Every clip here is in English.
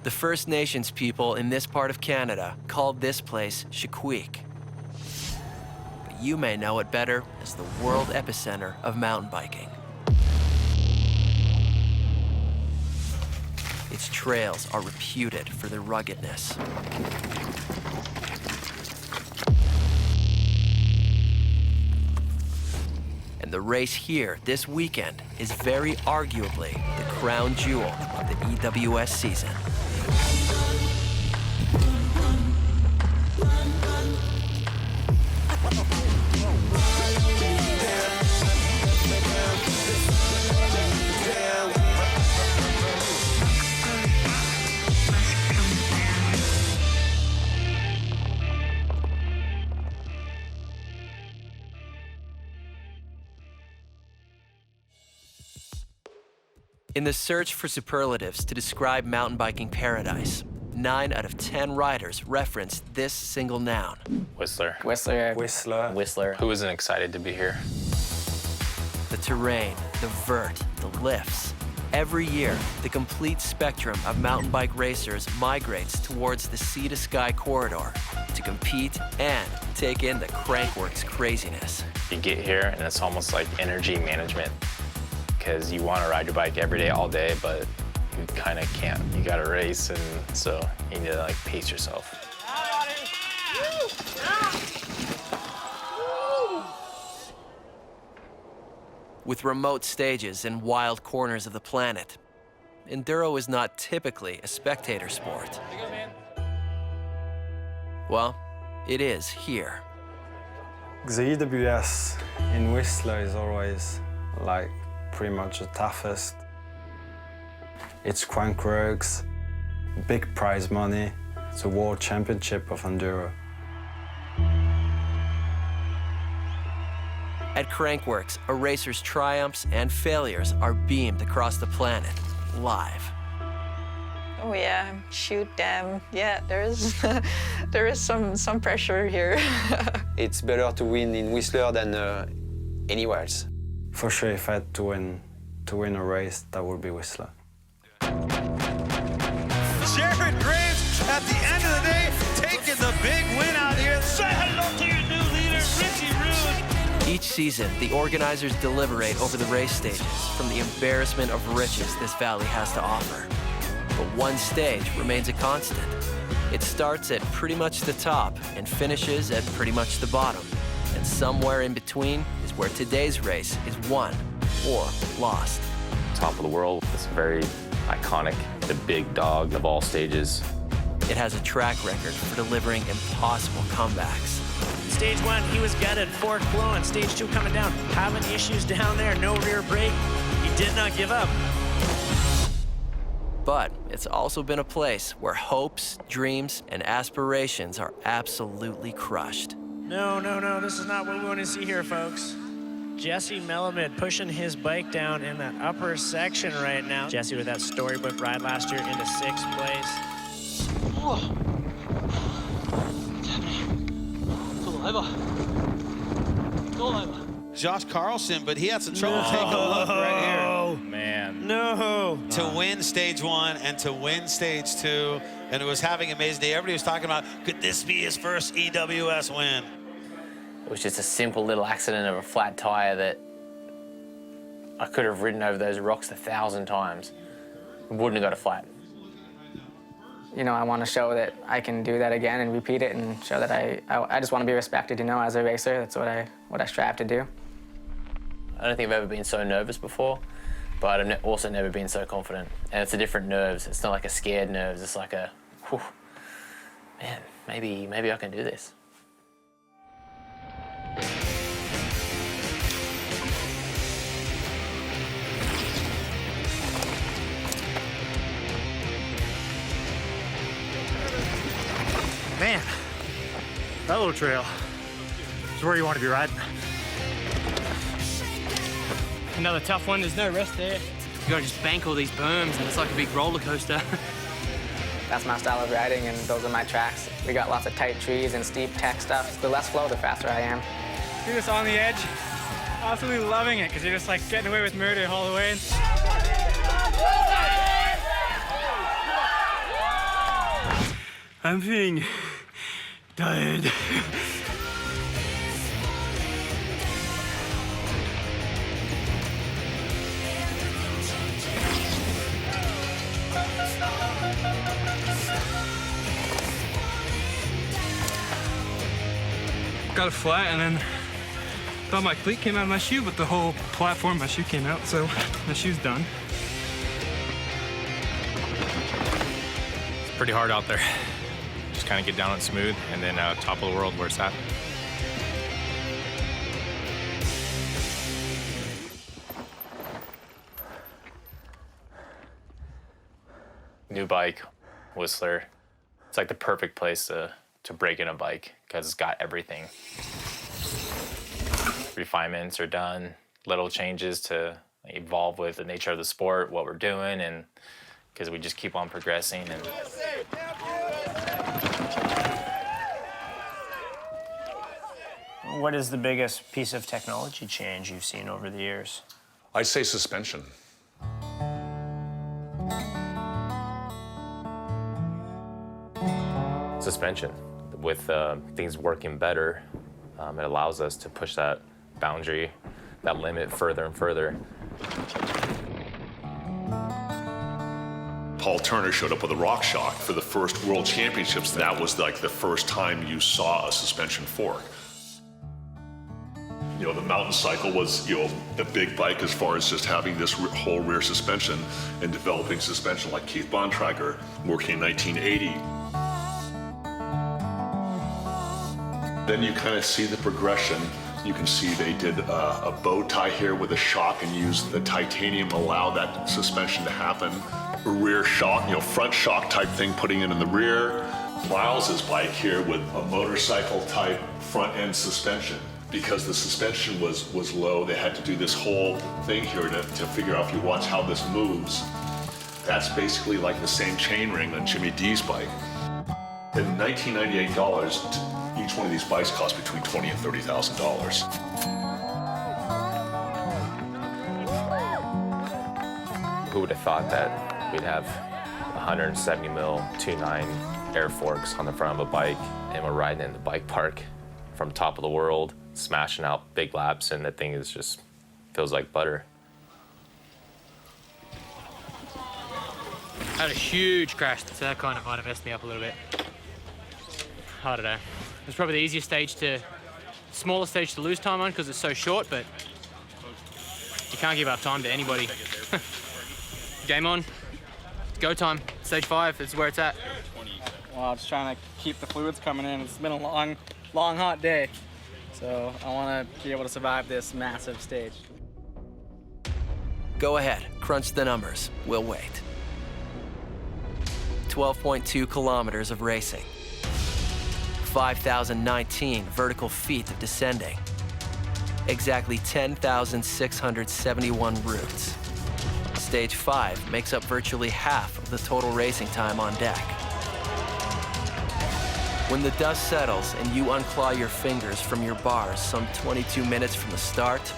The First Nations people in this part of Canada called this place Chiquik. But you may know it better as the world epicenter of mountain biking. Its trails are reputed for their ruggedness. And the race here this weekend is very arguably the crown jewel of the EWS season. In the search for superlatives to describe mountain biking paradise, 9 out of 10 riders referenced this single noun. Whistler. Whistler. Whistler. Whistler. Who isn't excited to be here? The terrain, the vert, the lifts. Every year, the complete spectrum of mountain bike racers migrates towards the sea-to-sky corridor to compete and take in the Crankworx craziness. You get here and it's almost like energy management, because you want to ride your bike every day, all day, but you kind of can't. You got to race, and so you need to like pace yourself. With remote stages and wild corners of the planet, enduro is not typically a spectator sport. Well, it is here. The EWS in Whistler is always like pretty much the toughest. It's Crankworx, big prize money. It's a world championship of enduro. At Crankworx, a racer's triumphs and failures are beamed across the planet, live. Oh yeah, shoot, yeah, there is some pressure here. It's better to win in Whistler than anywhere else. For sure, if I had to win a race, that would be Whistler. Jared Graves, at the end of the day, taking the big win out here. Say hello to your new leader, Richie Rude. Each season, the organizers deliberate over the race stages from the embarrassment of riches this valley has to offer. But one stage remains a constant. It starts at pretty much the top and finishes at pretty much the bottom. And somewhere in between is where today's race is won or lost. Top of the world, it's very iconic, the big dog of all stages. It has a track record for delivering impossible comebacks. Stage 1, he was gutted, fork blowing. Stage 2 coming down, having issues down there, no rear brake. He did not give up. But it's also been a place where hopes, dreams, and aspirations are absolutely crushed. No, this is not what we want to see here, folks. Jesse Melamed pushing his bike down in that upper section right now. Jesse with that storybook ride last year into 6th place. Whoa. Josh Carlson, but he had some trouble taking a look right here. Oh, man. No. To win stage 1 and to win stage 2, and it was having an amazing day. Everybody was talking about, could this be his first EWS win? It was just a simple little accident of a flat tire that I could have ridden over those rocks 1,000 times. Wouldn't have got a flat. You know, I want to show that I can do that again and repeat it and show that I just want to be respected, you know, as a racer. That's what I strive to do. I don't think I've ever been so nervous before, but I've also never been so confident. And it's a different nerves. It's not like a scared nerves. It's like a, whew, man, maybe I can do this. Man, that little trail is where you want to be riding. Another tough one, there's no rest there. You gotta just bank all these berms and it's like a big roller coaster. That's my style of riding and those are my tracks. We got lots of tight trees and steep tech stuff. The less flow, the faster I am. Do this on the edge. Absolutely loving it because you're just like getting away with murder all the way. I'm feeling tired. Got it flat, and then thought my cleat came out of my shoe, but the whole platform of my shoe came out, so my shoe's done. It's pretty hard out there. Just kind of get down it smooth, and then top of the world where it's at. New bike, Whistler. It's like the perfect place to break in a bike because it's got everything. Refinements are done, little changes to evolve with the nature of the sport, what we're doing, and because we just keep on progressing. And What is the biggest piece of technology change you've seen over the years? I'd say suspension. suspension. With things working better, it allows us to push that boundary, that limit further and further. Paul Turner showed up with a rock shock for the first World Championships. That was like the first time you saw a suspension fork. You know, the mountain cycle was, you know, the big bike as far as just having this whole rear suspension and developing suspension like Keith Bontrager working in 1980. Then you kind of see the progression. You can see they did a bow tie here with a shock and used the titanium to allow that suspension to happen. A rear shock, you know, front shock type thing, putting it in the rear. Miles's bike here with a motorcycle type front end suspension. Because the suspension was low, they had to do this whole thing here to figure out, if you watch how this moves, that's basically like the same chain ring on Jimmy D's bike. In $1998, each one of these bikes cost between $20,000 and $30,000. Who would have thought that we'd have 170 mil 2.9 air forks on the front of a bike, and we're riding in the bike park from top of the world, smashing out big laps, and the thing is just feels like butter. I had a huge crash, so that kind of might have messed me up a little bit. I don't know. It was probably the easiest stage smallest stage to lose time on because it's so short, but you can't give up time to anybody. Game on, go time, stage 5, it's where it's at. Well, just trying to keep the fluids coming in. It's been a long, hot day. So I want to be able to survive this massive stage. Go ahead, crunch the numbers. We'll wait. 12.2 kilometers of racing. 5,019 vertical feet of descending. Exactly 10,671 routes. Stage 5 makes up virtually half of the total racing time on deck. When the dust settles and you unclaw your fingers from your bars some 22 minutes from the start,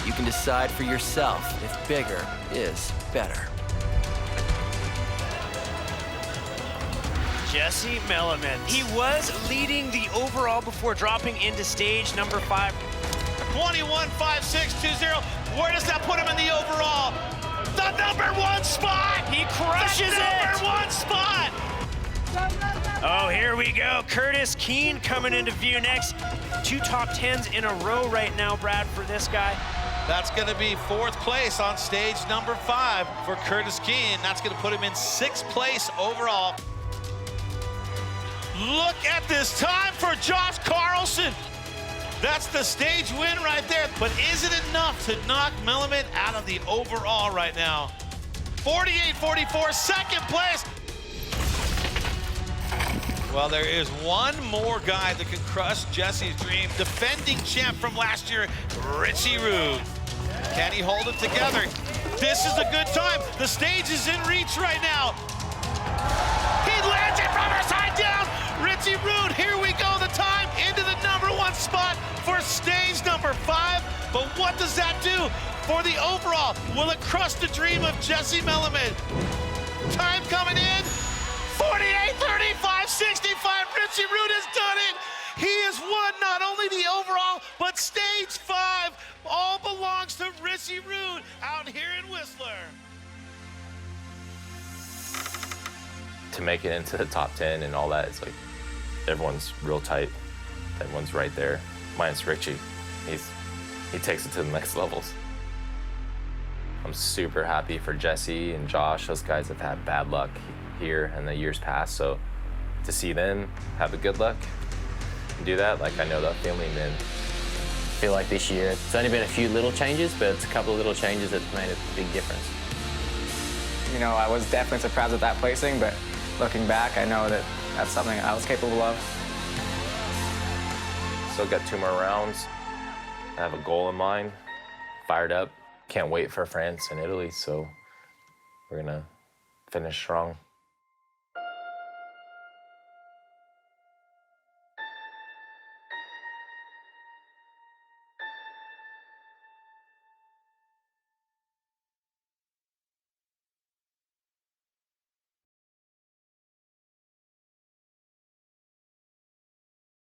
you can decide for yourself if bigger is better. Jesse Melamed. He was leading the overall before dropping into stage number 5. 21.5620. Where does that put him in the overall? The #1 spot! He crushes the it! #1 spot! Oh, here we go. Curtis Keene coming into view next. 2 top 10s in a row right now, Brad, for this guy. That's going to be 4th place on stage number 5 for Curtis Keene. That's going to put him in 6th place overall. Look at this time for Josh Carlson. That's the stage win right there. But is it enough to knock Melamed out of the overall right now? 48.44, 2nd place. Well, there is one more guy that can crush Jesse's dream. Defending champ from last year, Richie Rude. Can he hold it together? This is a good time. The stage is in reach right now. He lands it from her side down. Richie Rude, here we go. The time into the #1 spot for stage number 5. But what does that do for the overall? Will it crush the dream of Jesse Melamed? Time coming in. 48, 35, 65. Richie Root has done it. He has won not only the overall, but stage 5. All belongs to Richie Root out here in Whistler. To make it into the top 10 and all that, it's like everyone's real tight. Everyone's right there. Minus Richie. He takes it to the next levels. I'm super happy for Jesse and Josh. Those guys have had bad luck here in the years past, so to see them have a good luck and do that, like I know that feeling then. I feel like this year, it's only been a few little changes, but it's a couple of little changes that made a big difference. You know, I was definitely surprised at that placing, but looking back, I know that that's something I was capable of. Still got 2 more rounds. I have a goal in mind, fired up. Can't wait for France and Italy, so we're gonna finish strong.